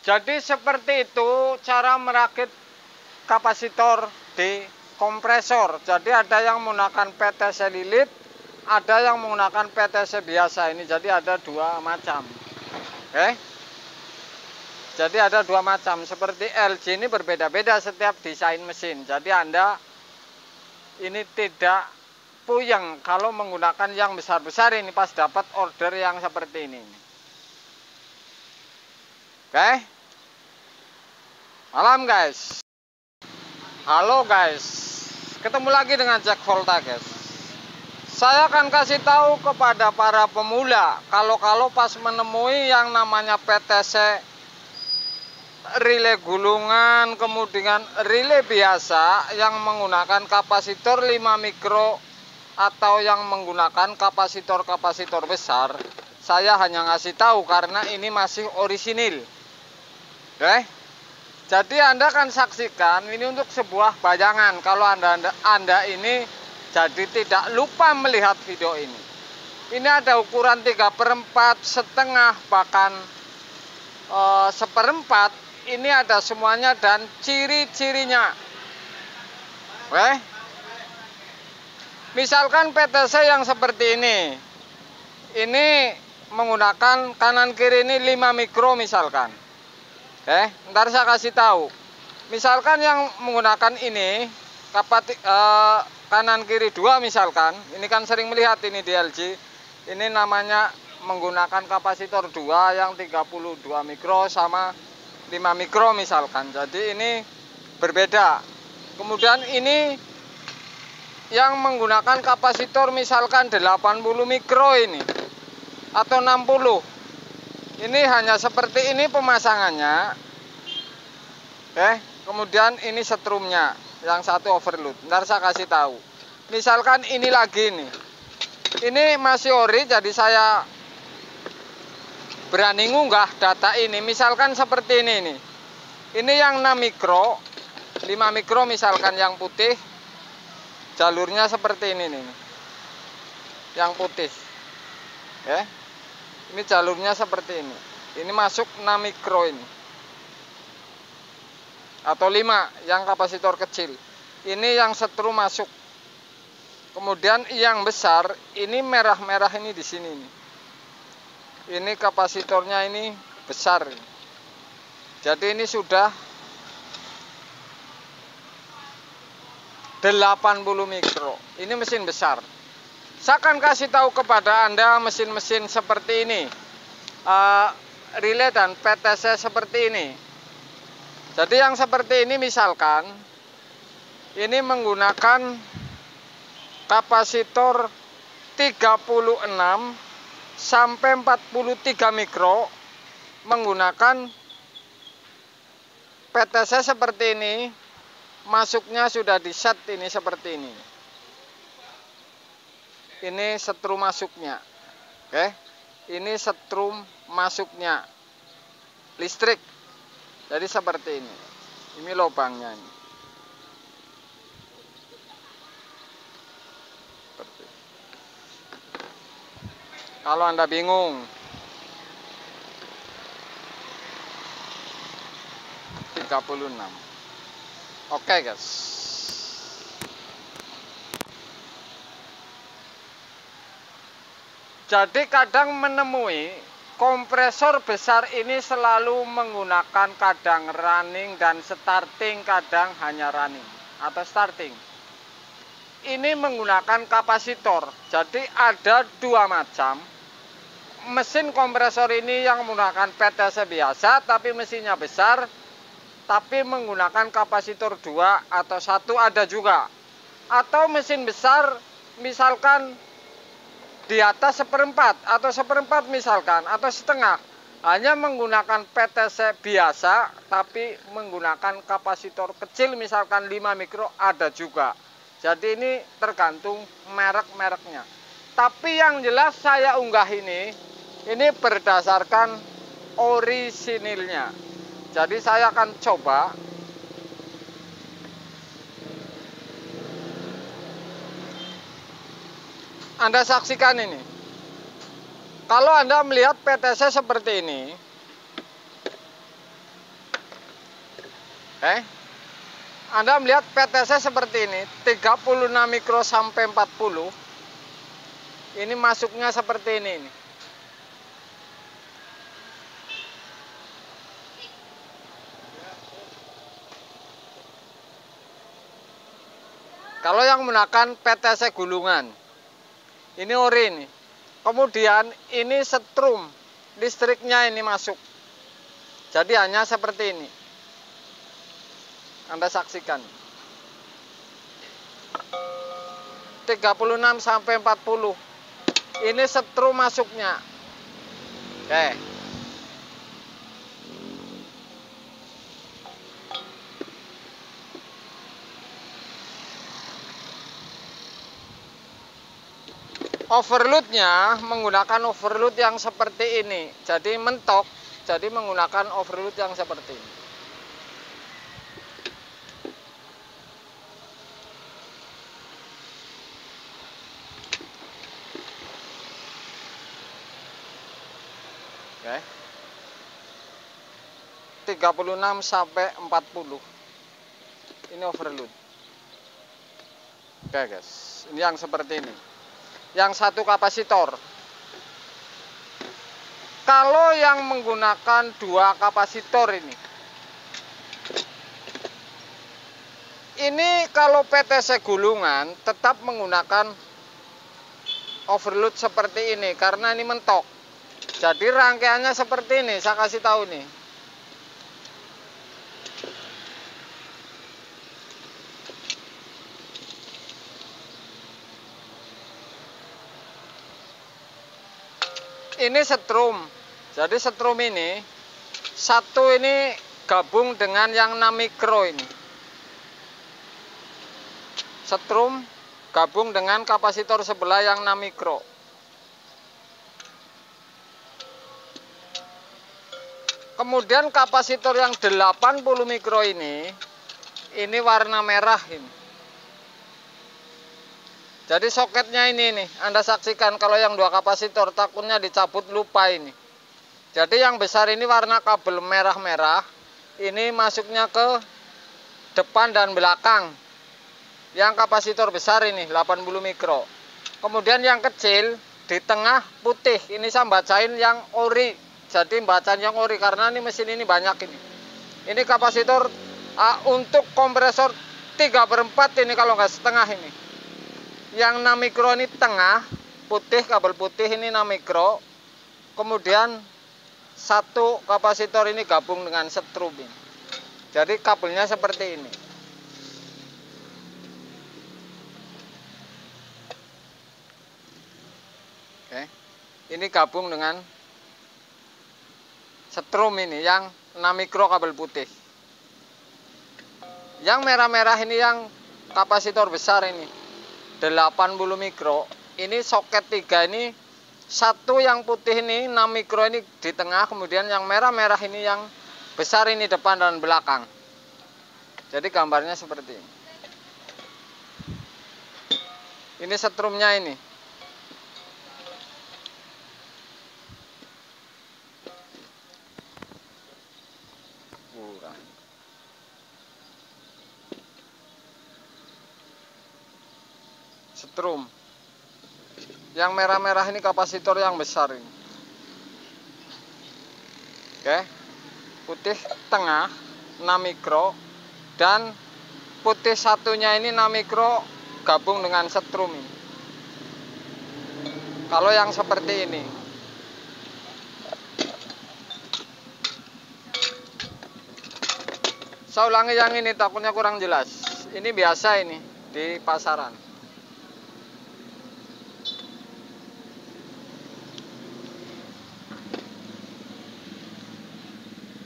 Jadi seperti itu cara merakit kapasitor di kompresor. Jadi ada yang menggunakan PTC lilit, ada yang menggunakan PTC biasa ini. Jadi ada dua macam. Oke. Jadi ada dua macam. Seperti LG ini berbeda-beda setiap desain mesin. Jadi Anda ini tidak puyeng kalau menggunakan yang besar-besar ini pas dapat order yang seperti ini. Oke. Malam guys. Halo guys. Ketemu lagi dengan Jack Volta guys. Saya akan kasih tahu kepada para pemula kalau pas menemui yang namanya PTC relay gulungan, kemudian relay biasa yang menggunakan kapasitor 5 mikro atau yang menggunakan kapasitor besar, saya hanya ngasih tahu karena ini masih orisinil. Oke. Jadi Anda akan saksikan ini untuk sebuah bayangan kalau Anda ini jadi tidak lupa melihat video ini. Ini ada ukuran 3/4, setengah, bahkan seperempat. Ini ada semuanya dan ciri-cirinya. Oke. Misalkan PTC yang seperti ini. Ini menggunakan kanan kiri ini 5 mikro misalkan. Ntar saya kasih tahu. Misalkan yang menggunakan ini kanan kiri 2 misalkan. Ini kan sering melihat ini di LG. Ini namanya menggunakan kapasitor 2 yang 32 mikro sama 5 mikro misalkan. Jadi ini berbeda. Kemudian ini yang menggunakan kapasitor misalkan 80 mikro ini atau 60. Ini hanya seperti ini pemasangannya. Kemudian ini setrumnya, yang satu overload. Ntar saya kasih tahu. Misalkan ini lagi nih. Ini masih ori, jadi saya berani ngunggah data ini. Misalkan seperti ini nih. Ini yang 6 mikro, 5 mikro misalkan yang putih. Jalurnya seperti ini nih. Yang putih. Ini jalurnya seperti ini. Ini masuk 6 mikro ini. Atau 5 yang kapasitor kecil. Ini yang setrum masuk. Kemudian yang besar ini merah-merah ini di sini nih. Ini kapasitornya ini besar. Jadi ini sudah 80 mikro. Ini mesin besar. Saya akan kasih tahu kepada Anda mesin-mesin seperti ini, relay dan PTC seperti ini. Jadi yang seperti ini misalkan, ini menggunakan kapasitor 36 sampai 43 mikro, menggunakan PTC seperti ini, masuknya sudah di set ini seperti ini. Ini setrum masuknya. Ini setrum masuknya listrik. Jadi seperti ini. Ini lubangnya ini. Seperti. Kalau Anda bingung, 36. Oke guys. Jadi kadang menemui kompresor besar ini selalu menggunakan kadang running dan starting, kadang hanya running atau starting. Ini menggunakan kapasitor. Jadi ada dua macam. Mesin kompresor ini yang menggunakan PTC biasa tapi mesinnya besar, tapi menggunakan kapasitor 2 atau 1 ada juga. Atau mesin besar misalkan di atas seperempat atau seperempat misalkan atau setengah, hanya menggunakan PTC biasa tapi menggunakan kapasitor kecil misalkan 5 mikro ada juga. Jadi ini tergantung merek-mereknya. Tapi yang jelas saya unggah ini berdasarkan orisinilnya. Jadi saya akan coba Anda saksikan ini. Kalau Anda melihat PTC seperti ini, Oke. Anda melihat PTC seperti ini, 36 mikro sampai 40. Ini masuknya seperti ini. Kalau yang menggunakan PTC gulungan, ini ori ini. Kemudian ini setrum, listriknya ini masuk. Jadi hanya seperti ini. Anda saksikan. 36 sampai 40. Ini setrum masuknya. Oke. Overloadnya menggunakan overload yang seperti ini. Jadi mentok. Jadi menggunakan overload yang seperti ini. Oke. 36 sampai 40. Ini overload. Oke guys, ini yang seperti ini. Yang satu kapasitor. Kalau yang menggunakan 2 kapasitor ini kalau PTC gulungan tetap menggunakan overload seperti ini karena ini mentok. Jadi rangkaiannya seperti ini, saya kasih tahu nih. Ini setrum. Jadi setrum ini satu ini gabung dengan yang 6 mikro ini. Setrum gabung dengan kapasitor sebelah yang 6 mikro. Kemudian kapasitor yang 80 mikro ini warna merah ini. Jadi soketnya ini nih, Anda saksikan kalau yang 2 kapasitor takutnya dicabut lupa ini. Jadi yang besar ini warna kabel merah-merah, ini masuknya ke depan dan belakang. Yang kapasitor besar ini 80 mikro. Kemudian yang kecil di tengah putih, ini saya bacain yang ori. Jadi bacaan yang ori karena ini mesin ini banyak ini. Ini kapasitor untuk kompresor 3/4 ini kalau nggak setengah ini. Yang 6 mikro ini tengah, putih, kabel putih ini 6 mikro. Kemudian satu kapasitor ini gabung dengan setrum ini. Jadi kabelnya seperti ini. Oke. Ini gabung dengan setrum ini yang 6 mikro kabel putih. Yang merah-merah ini yang kapasitor besar ini. 80 mikro, ini soket 3 ini, satu yang putih ini 6 mikro ini di tengah, kemudian yang merah-merah ini yang besar ini depan dan belakang. Jadi gambarnya seperti ini. Ini setrumnya ini. Setrum. Yang merah-merah ini kapasitor yang besar ini. Oke. Putih tengah 6 mikro dan putih satunya ini 6 mikro gabung dengan setrum ini. Kalau yang seperti ini. Saya ulangi yang ini takutnya kurang jelas. Ini biasa ini di pasaran.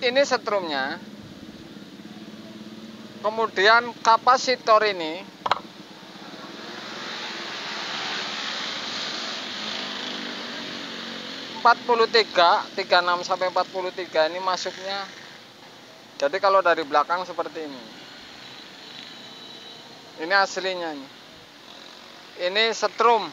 Ini setrumnya. Kemudian kapasitor ini (43) 36 sampai 43 ini masuknya. Jadi kalau dari belakang seperti ini. Ini aslinya ini. Ini setrum.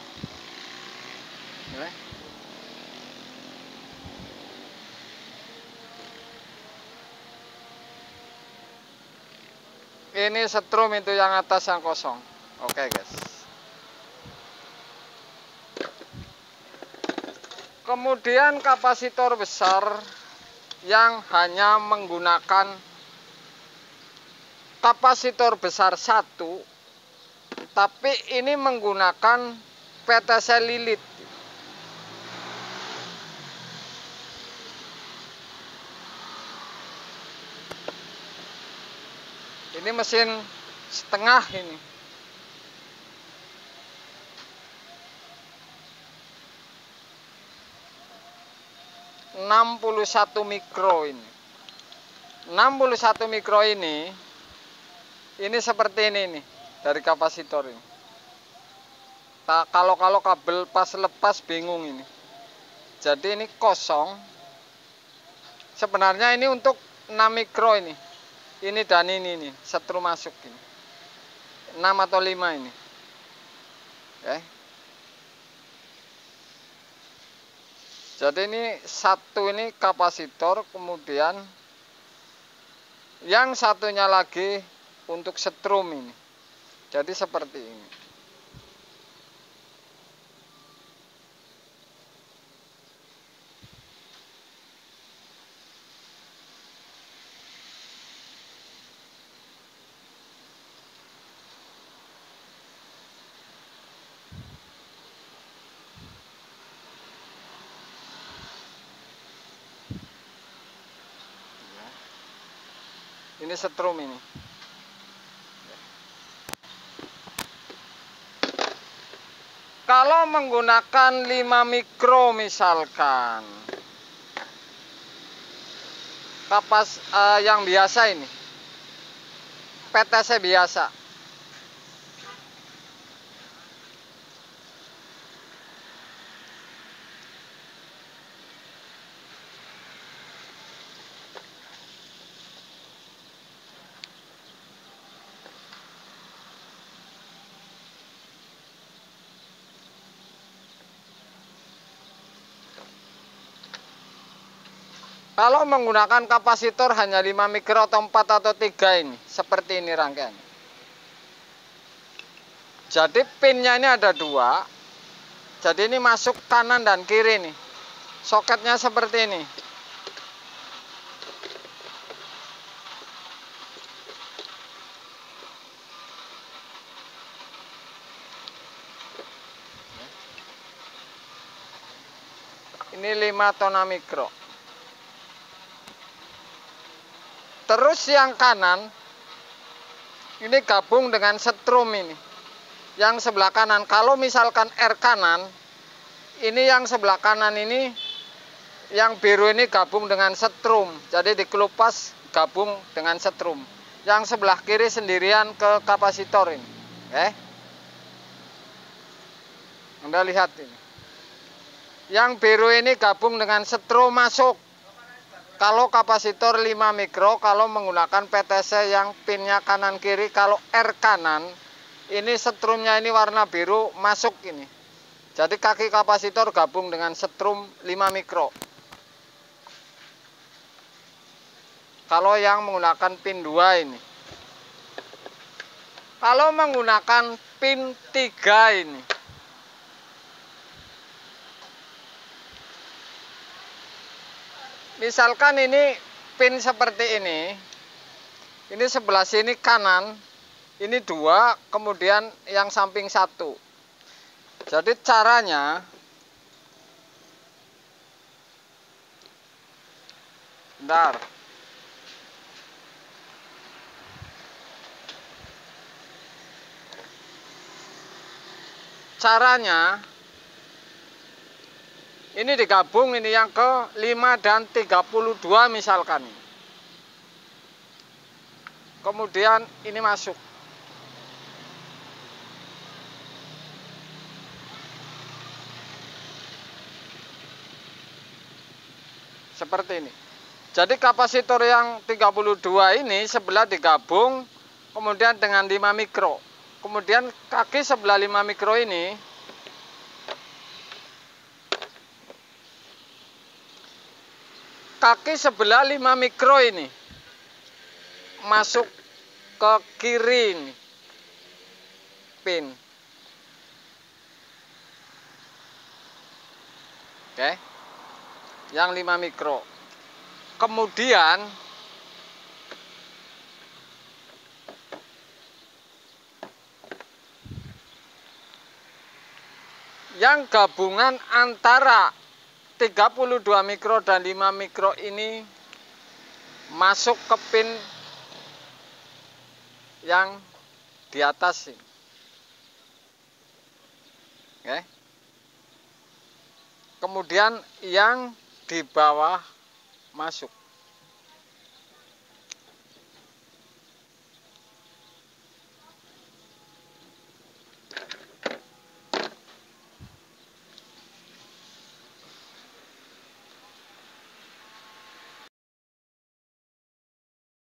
Ini setrum, itu yang atas yang kosong. Oke guys. Kemudian kapasitor besar yang hanya menggunakan kapasitor besar satu, tapi ini menggunakan PTC lilit. Ini mesin setengah ini. (61 mikro ini. 61 mikro ini seperti ini nih dari kapasitor ini. Kalau kabel pas lepas bingung ini. Jadi ini kosong. Sebenarnya ini untuk 6 mikro ini. Ini dan ini setrum masuk ini. 6 atau 5 ini. Oke. Jadi ini satu ini kapasitor, kemudian yang satunya lagi untuk setrum ini. Jadi seperti ini. Ini setrum ini. Kalau menggunakan 5 mikro misalkan, yang biasa ini, PTC biasa. Kalau menggunakan kapasitor hanya 5 mikro atau 4 atau 3 ini, seperti ini rangkaian. Jadi pinnya ini ada 2. Jadi ini masuk kanan dan kiri nih. Soketnya seperti ini. Ini 5 atau 6 mikro. Terus yang kanan ini gabung dengan setrum ini. Yang sebelah kanan, kalau misalkan R kanan, ini yang sebelah kanan ini, yang biru ini gabung dengan setrum. Jadi dikelupas gabung dengan setrum. Yang sebelah kiri sendirian ke kapasitor ini. Anda lihat ini. Yang biru ini gabung dengan setrum masuk. Kalau kapasitor 5 mikro, kalau menggunakan PTC yang pinnya kanan kiri, kalau R kanan, ini setrumnya ini warna biru masuk ini. Jadi kaki kapasitor gabung dengan setrum 5 mikro. Kalau yang menggunakan pin 2 ini. Kalau menggunakan pin 3 ini. Misalkan ini pin seperti ini sebelah sini kanan, ini 2, kemudian yang samping 1. Jadi caranya, bentar. Caranya, ini digabung ini yang ke 5 dan 32 misalkan. Kemudian ini masuk. Seperti ini. Jadi kapasitor yang 32 ini sebelah digabung kemudian dengan 5 mikro. Kemudian kaki sebelah 5 mikro ini kaki sebelah 5 mikro ini masuk ke kiri nih, pin. Oke. Yang 5 mikro. Kemudian yang gabungan antara 32 mikro dan 5 mikro ini masuk ke pin yang di atas ini. Oke. Kemudian yang di bawah masuk.